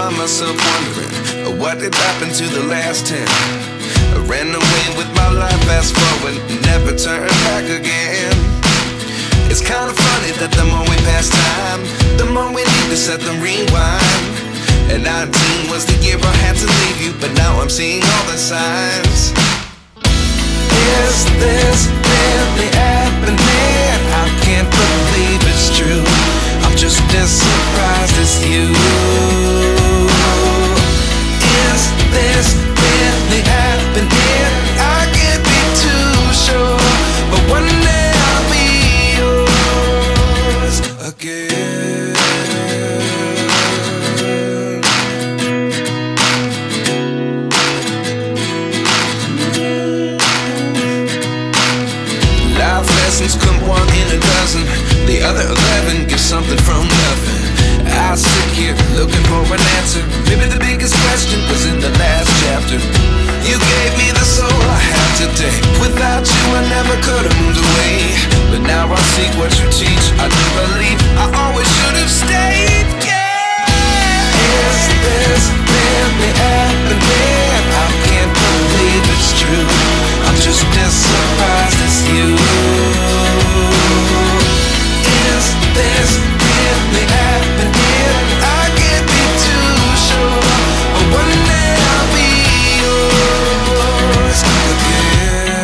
find myself wondering what did happen to the last 10. I ran away with my life, fast forward, never turn back again. It's kind of funny that the more we pass time, the more we need to set the rewind. And 19 was the year I had to leave you, but now I'm seeing all the signs. Is this really happening? I can't believe it's true. I'm just as surprised as you. Is this really happening? I can't be too sure, but one day I'll be yours again. Life lessons come one in a dozen. The other 11 give something from nothing. I sit here looking for an answer. Maybe the biggest question was in the last chapter. You gave me the soul I have today. Without you I never could have moved away. But now I see what you teach. I do believe I always should have stayed. Yeah. Is this really happening? I can't believe it's true. I'm just as surprised as you. Is this really happening? I can't be too sure, but one day I'll be yours again.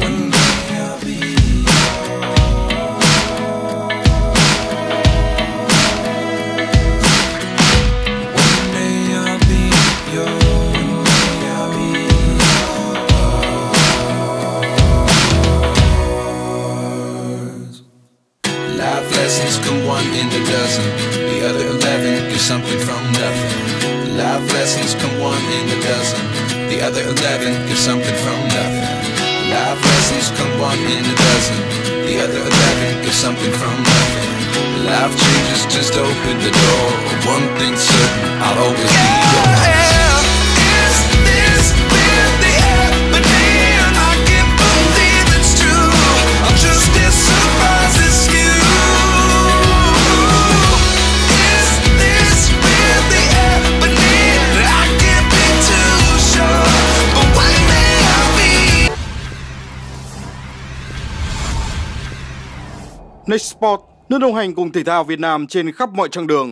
One day I'll be yours. One day I'll be yours. One day I'll be yours. Life lessons come one in a dozen. The other 11 give something from nothing. Life lessons come one in a dozen. The other 11 give something from nothing. Life lessons come one in a dozen. The other 11 give something from nothing. Life changes just open the door. One thing's certain, I'll always be yours. Is this really happening? I can't believe it's true. I'm just as surprised as you. Is this really happening? I can't be too sure, but one day I'll be. Next Sport, nước đồng hành cùng thể thao Việt Nam trên khắp mọi chặng đường.